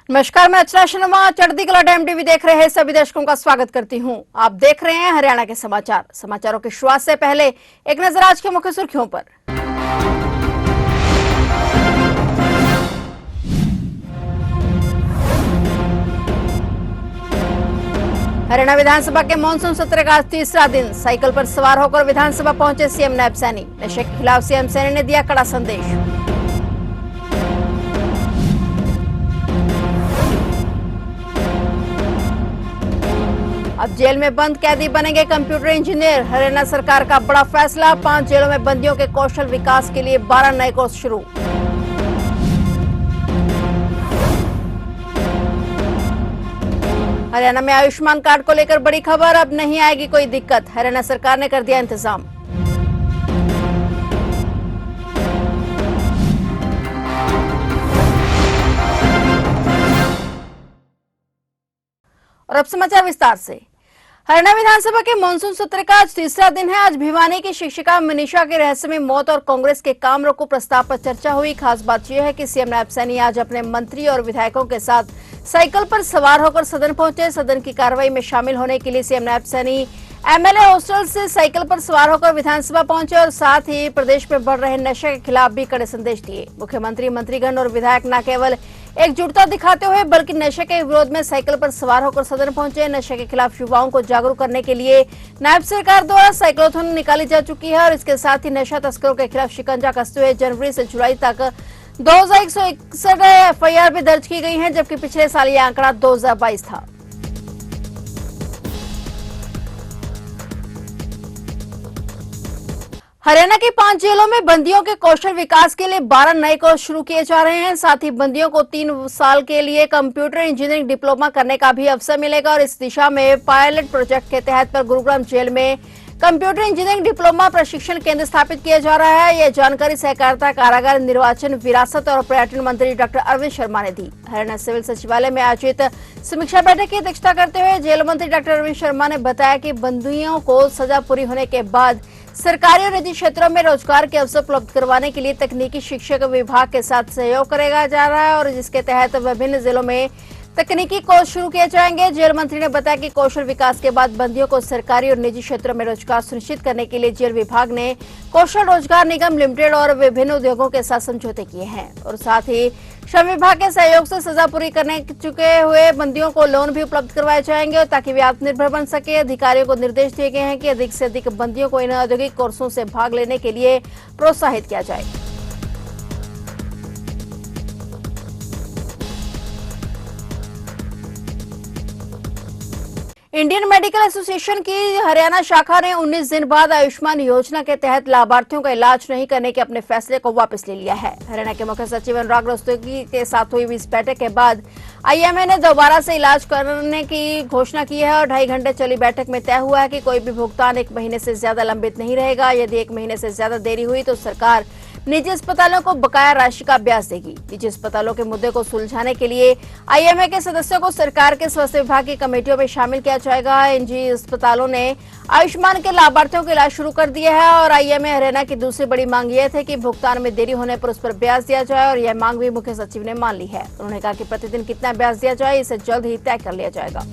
नमस्कार, मैं अर्चना शर्मा। चढ़ती कला टाइम टीवी देख रहे हैं सभी दर्शकों का स्वागत करती हूं। आप देख रहे हैं हरियाणा के समाचार। समाचारों की शुरुआत से पहले एक नजर आज के मुख्य सुर्खियों पर। हरियाणा विधानसभा के मानसून सत्र का आज तीसरा दिन। साइकिल पर सवार होकर विधानसभा पहुंचे सीएम नायब सैनी। नशे के खिलाफ सीएम सैनी ने दिया कड़ा संदेश। अब जेल में बंद कैदी बनेंगे कंप्यूटर इंजीनियर। हरियाणा सरकार का बड़ा फैसला। 5 जेलों में बंदियों के कौशल विकास के लिए 12 नए कोर्स शुरू। हरियाणा में आयुष्मान कार्ड को लेकर बड़ी खबर। अब नहीं आएगी कोई दिक्कत। हरियाणा सरकार ने कर दिया इंतजाम। और अब समाचार विस्तार से। हरियाणा विधानसभा के मानसून सत्र का आज तीसरा दिन है। आज भिवानी की शिक्षिका मनीषा की रहस्यमय मौत और कांग्रेस के काम रोको प्रस्ताव पर चर्चा हुई। खास बात यह है कि सीएम नायब सैनी आज अपने मंत्री और विधायकों के साथ साइकिल पर सवार होकर सदन पहुंचे। सदन की कार्रवाई में शामिल होने के लिए CM Nayab Saini MLA hostel से साइकिल पर सवार होकर विधानसभा पहुंचे और साथ ही प्रदेश में बढ़ रहे नशे के खिलाफ भी कड़े संदेश दिए। मुख्यमंत्री, मंत्रीगण और विधायक न केवल एकजुटता दिखाते हुए बल्कि नशे के विरोध में साइकिल पर सवार होकर सदन पहुंचे। नशे के खिलाफ युवाओं को जागरूक करने के लिए नायब सरकार द्वारा साइक्लोथॉन निकाली जा चुकी है और इसके साथ ही नशा तस्करों के खिलाफ शिकंजा कसते हुए जनवरी से जुलाई तक 2161 एफआईआर भी दर्ज की गई है, जबकि पिछले साल यह आंकड़ा 2022 था। हरियाणा की 5 जेलों में बंदियों के कौशल विकास के लिए 12 नए कोर्स शुरू किए जा रहे हैं। साथ ही बंदियों को 3 साल के लिए कंप्यूटर इंजीनियरिंग डिप्लोमा करने का भी अवसर मिलेगा और इस दिशा में पायलट प्रोजेक्ट के तहत पर गुरुग्राम जेल में कंप्यूटर इंजीनियरिंग डिप्लोमा प्रशिक्षण केंद्र स्थापित किया जा रहा है। यह जानकारी सहकारिता, कारागार, निर्वाचन, विरासत और पर्यटन मंत्री डॉक्टर अरविंद शर्मा ने दी। हरियाणा सिविल सचिवालय में आयोजित समीक्षा बैठक की अध्यक्षता करते हुए जेल मंत्री डॉक्टर अरविंद शर्मा ने बताया कि बंदियों को सजा पूरी होने के बाद सरकारी और निजी क्षेत्रों में रोजगार के अवसर उपलब्ध करवाने के लिए तकनीकी शिक्षक विभाग के साथ सहयोग करेगा जा रहा है और जिसके तहत विभिन्न जिलों में तकनीकी कोर्स शुरू किए जाएंगे। जेल मंत्री ने बताया कि कौशल विकास के बाद बंदियों को सरकारी और निजी क्षेत्रों में रोजगार सुनिश्चित करने के लिए जेल विभाग ने कौशल रोजगार निगम लिमिटेड और विभिन्न उद्योगों के साथ समझौते किए हैं और साथ ही श्रम विभाग के सहयोग से सजा पूरी करने चुके हुए बंदियों को लोन भी उपलब्ध करवाए जाएंगे ताकि वे आत्मनिर्भर बन सके। अधिकारियों को निर्देश दिए गए हैं कि अधिक से अधिक बंदियों को इन औद्योगिक कोर्सों से भाग लेने के लिए प्रोत्साहित किया जाए। इंडियन मेडिकल एसोसिएशन की हरियाणा शाखा ने 19 दिन बाद आयुष्मान योजना के तहत लाभार्थियों का इलाज नहीं करने के अपने फैसले को वापस ले लिया है। हरियाणा के मुख्य सचिव अनुराग रस्तोगी के साथ हुई इस बैठक के बाद आईएमए ने दोबारा से इलाज करने की घोषणा की है और 2.5 घंटे चली बैठक में तय हुआ है कि कोई भी भुगतान 1 महीने से ज्यादा लंबित नहीं रहेगा। यदि 1 महीने से ज्यादा देरी हुई तो सरकार निजी अस्पतालों को बकाया राशि का ब्याज देगी। निजी अस्पतालों के मुद्दे को सुलझाने के लिए आईएमए के सदस्यों को सरकार के स्वास्थ्य विभाग की कमेटियों में शामिल किया जाएगा। निजी अस्पतालों ने आयुष्मान के लाभार्थियों का इलाज शुरू कर दिया है और आईएमए हरियाणा की दूसरी बड़ी मांग यह थी कि भुगतान में देरी होने पर उस पर ब्याज दिया जाए और यह मांग भी मुख्य सचिव ने मान ली है। उन्होंने कहा कि प्रतिदिन कितना ब्याज दिया जाए इसे जल्द ही तय कर लिया जाएगा।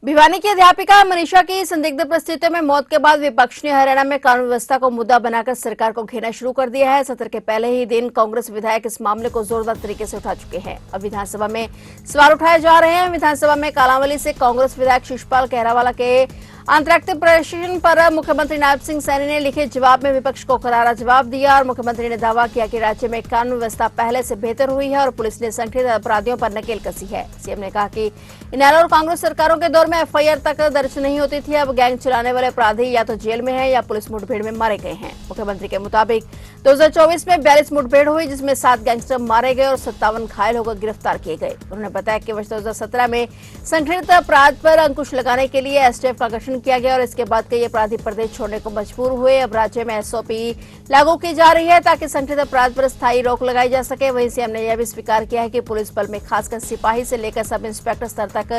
भिवानी की अध्यापिका मनीषा की संदिग्ध परिस्थितियों में मौत के बाद विपक्ष ने हरियाणा में कानून व्यवस्था को मुद्दा बनाकर सरकार को घेरना शुरू कर दिया है। सत्र के पहले ही दिन कांग्रेस विधायक इस मामले को जोरदार तरीके से उठा चुके हैं। अब विधानसभा में सवाल उठाए जा रहे हैं। विधानसभा में कालांवाली से कांग्रेस विधायक शिशपाल कहरावाला के अंतर्राष्ट्रीय प्रश्न पर मुख्यमंत्री नायब सिंह सैनी ने लिखे जवाब में विपक्ष को करारा जवाब दिया और मुख्यमंत्री ने दावा किया कि राज्य में कानून व्यवस्था पहले से बेहतर हुई है और पुलिस ने संगठित अपराधियों पर नकेल कसी है। सीएम ने कहा कि इनेलो और कांग्रेस सरकारों के दौर में एफआईआर तक दर्ज नहीं होती थी। अब गैंग चलाने वाले अपराधी या तो जेल में है या पुलिस मुठभेड़ में मारे गए हैं। मुख्यमंत्री के मुताबिक 2024 में 42 मुठभेड़ हुई जिसमें 7 गैंगस्टर मारे गए और 57 घायल होकर गिरफ्तार किए गए। उन्होंने बताया कि वर्ष 2017 में संगठित अपराध पर अंकुश लगाने के लिए एसटीएफ का गठन किया गया और इसके बाद कई अपराधी प्रदेश छोड़ने को मजबूर हुए। अब राज्य में एसओपी लागू की जा रही है ताकि संगठित अपराध पर स्थायी रोक लगाई जा सके। वहीं सीएम ने यह भी स्वीकार किया है कि पुलिस बल में खासकर सिपाही से लेकर सब इंस्पेक्टर स्तर तक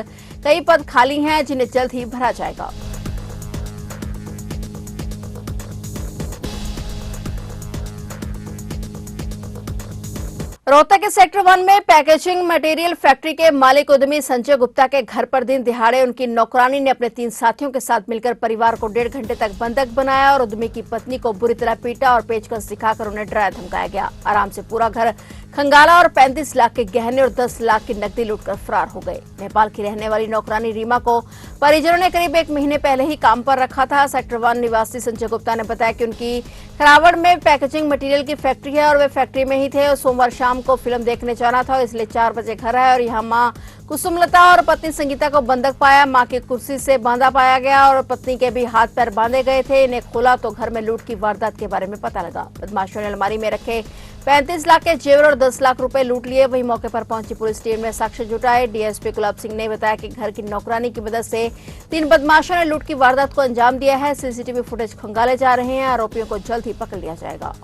कई पद खाली हैं जिन्हें जल्द ही भरा जाएगा। रोहतक के सेक्टर 1 में पैकेजिंग मटेरियल फैक्ट्री के मालिक उद्यमी संजय गुप्ता के घर पर दिन दिहाड़े उनकी नौकरानी ने अपने 3 साथियों के साथ मिलकर परिवार को 1.5 घंटे तक बंधक बनाया और उद्यमी की पत्नी को बुरी तरह पीटा और पेचकस दिखाकर उन्हें डराया धमकाया गया। आराम से पूरा घर खंगाला और 35 लाख के गहने और 10 लाख की नकदी लूटकर फरार हो गए। नेपाल की रहने वाली नौकरानी रीमा को परिजनों ने करीब 1 महीने पहले ही काम पर रखा था। सेक्टर 1 निवासी संजय गुप्ता ने बताया कि उनकी खरावड़ में पैकेजिंग मटेरियल की फैक्ट्री है और वे फैक्ट्री में ही थे और सोमवार शाम को फिल्म देखने जाना था, इसलिए 4 बजे घर आए और यहाँ मां कुसुमलता और पत्नी संगीता को बंधक पाया। मां की कुर्सी से बांधा पाया गया और पत्नी के भी हाथ पैर बांधे गए थे। इन्हें खोला तो घर में लूट की वारदात के बारे में पता लगा। बदमाशों ने अलमारी में रखे 35 लाख के जेवर और 10 लाख रुपए लूट लिए। वहीं मौके पर पहुंची पुलिस टीम ने साक्ष्य जुटाए। डीएसपी गुलाब सिंह ने बताया कि घर की नौकरानी की मदद से 3 बदमाशों ने लूट की वारदात को अंजाम दिया है। सीसीटीवी फुटेज खंगाले जा रहे हैं। आरोपियों को जल्द ही पकड़ लिया जाएगा।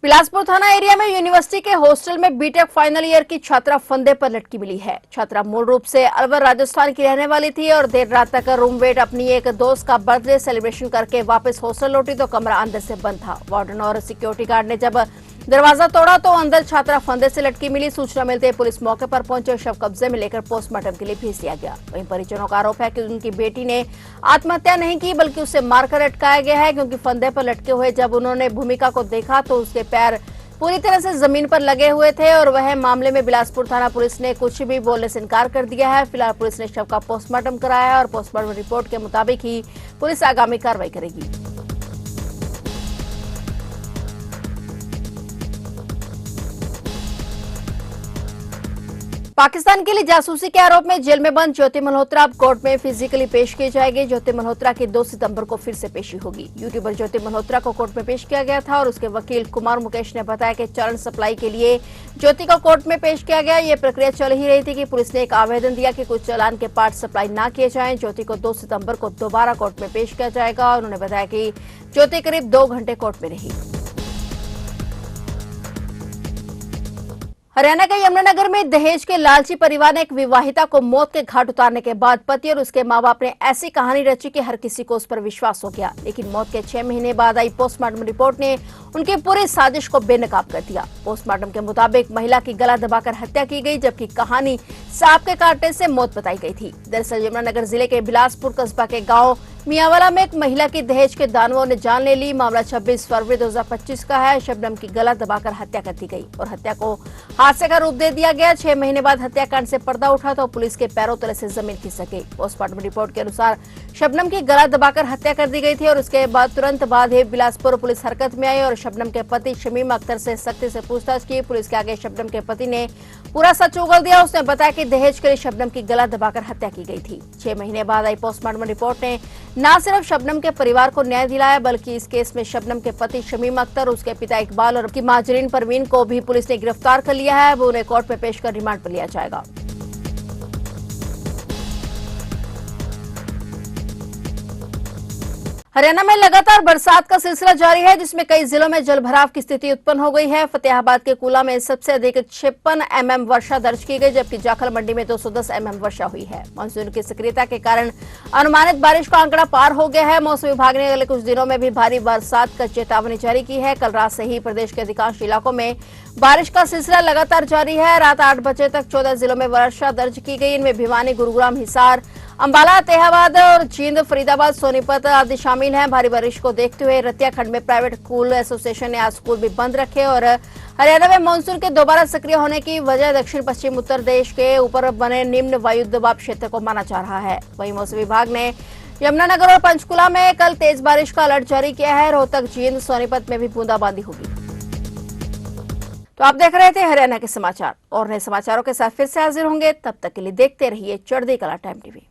बिलासपुर थाना एरिया में यूनिवर्सिटी के हॉस्टल में बीटेक फाइनल ईयर की छात्रा फंदे पर लटकी मिली है। छात्रा मूल रूप से अलवर राजस्थान की रहने वाली थी और देर रात तक रूममेट अपनी एक दोस्त का बर्थडे सेलिब्रेशन करके वापस हॉस्टल लौटी तो कमरा अंदर से बंद था। वार्डन और सिक्योरिटी गार्ड ने जब दरवाजा तोड़ा तो अंदर छात्रा फंदे से लटकी मिली। सूचना मिलते ही पुलिस मौके पर पहुंची और शव कब्जे में लेकर पोस्टमार्टम के लिए भेज दिया गया। वहीं परिजनों का आरोप है कि उनकी बेटी ने आत्महत्या नहीं की बल्कि उसे मारकर लटकाया गया है, क्योंकि फंदे पर लटके हुए जब उन्होंने भूमिका को देखा तो उसके पैर पूरी तरह से जमीन पर लगे हुए थे और वह मामले में बिलासपुर थाना पुलिस ने कुछ भी बोलने से इनकार कर दिया है। फिलहाल पुलिस ने शव का पोस्टमार्टम कराया है और पोस्टमार्टम रिपोर्ट के मुताबिक ही पुलिस आगामी कार्रवाई करेगी। पाकिस्तान के लिए जासूसी के आरोप में जेल में बंद ज्योति मल्होत्रा अब कोर्ट में फिजिकली पेश की जाएगी। ज्योति मल्होत्रा की 2 सितंबर को फिर से पेशी होगी। यूट्यूबर ज्योति मल्होत्रा को कोर्ट में पेश किया गया था और उसके वकील कुमार मुकेश ने बताया कि चालान सप्लाई के लिए ज्योति को कोर्ट में पेश किया गया। ये प्रक्रिया चल ही रही थी कि पुलिस ने एक आवेदन दिया कि कुछ चालान के पार्ट सप्लाई न किए जाएं। ज्योति को 2 सितंबर को दोबारा कोर्ट में पेश किया जाएगा। उन्होंने बताया कि ज्योति करीब 2 घंटे कोर्ट में रही। हरियाणा के यमुनानगर में दहेज के लालची परिवार ने एक विवाहिता को मौत के घाट उतारने के बाद पति और उसके मां बाप ने ऐसी कहानी रची कि हर किसी को उस पर विश्वास हो गया। लेकिन मौत के 6 महीने बाद आई पोस्टमार्टम रिपोर्ट ने उनकी पूरी साजिश को बेनकाब कर दिया। पोस्टमार्टम के मुताबिक महिला की गला दबाकर हत्या की गई, जबकि कहानी सांप के काटने से मौत बताई गई थी। दरअसल यमुनानगर जिले के बिलासपुर कस्बा के गाँव मियावाला में एक महिला की दहेज के दानवों ने जान ले ली। मामला 26 फरवरी 2025 का है। शबनम की गला दबाकर हत्या कर दी गई और हत्या को हादसे का रूप दे दिया गया। 6 महीने बाद हत्याकांड से पर्दा उठा तो पुलिस के पैरों तले से जमीन खिसक गई। पोस्टमार्टम रिपोर्ट के अनुसार शबनम की गला दबाकर हत्या कर दी गई थी और उसके बाद तुरंत बाद ही बिलासपुर पुलिस हरकत में आई और शबनम के पति शमीम अख्तर से सख्ती से पूछताछ की। पुलिस के आगे शबनम के पति ने पूरा सच उगल दिया। उसने बताया कि दहेज के लिए शबनम की गला दबाकर हत्या की गई थी। 6 महीने बाद आई पोस्टमार्टम रिपोर्ट ने न सिर्फ शबनम के परिवार को न्याय दिलाया बल्कि इस केस में शबनम के पति शमीम अख्तर, उसके पिता इकबाल और उनकी मां जरीन परवीन को भी पुलिस ने गिरफ्तार कर लिया है। वो उन्हें कोर्ट में पेश कर रिमांड पर लिया जाएगा। हरियाणा में लगातार बरसात का सिलसिला जारी है, जिसमें कई जिलों में जलभराव की स्थिति उत्पन्न हो गई है। फतेहाबाद के कूला में सबसे अधिक 56 mm वर्षा दर्ज की गई, जबकि जाखल मंडी में 210 mm वर्षा हुई है। मानसून की सक्रियता के कारण अनुमानित बारिश का आंकड़ा पार हो गया है। मौसम विभाग ने अगले कुछ दिनों में भी भारी बरसात का चेतावनी जारी की है। कल रात से ही प्रदेश के अधिकांश इलाकों में बारिश का सिलसिला लगातार जारी है। रात 8 बजे तक 14 जिलों में वर्षा दर्ज की गई। इनमें भिवानी, गुरुग्राम, हिसार, अंबाला, तेहाबाद और जींद, फरीदाबाद, सोनीपत आदि शामिल हैं। भारी बारिश को देखते हुए रतिया खंड में प्राइवेट स्कूल एसोसिएशन ने आज स्कूल भी बंद रखे और हरियाणा में मानसून के दोबारा सक्रिय होने की वजह दक्षिण पश्चिम उत्तर प्रदेश के ऊपर बने निम्न वायु दबाव क्षेत्र को माना जा रहा है। वहीं मौसम विभाग ने यमुनानगर और पंचकुला में कल तेज बारिश का अलर्ट जारी किया है। रोहतक, जींद, सोनीपत में भी बूंदाबांदी होगी। तो आप देख रहे थे हरियाणा के समाचार और नए समाचारों के साथ फिर से हाजिर होंगे। तब तक के लिए देखते रहिए चढ़ती कला टाइम टीवी।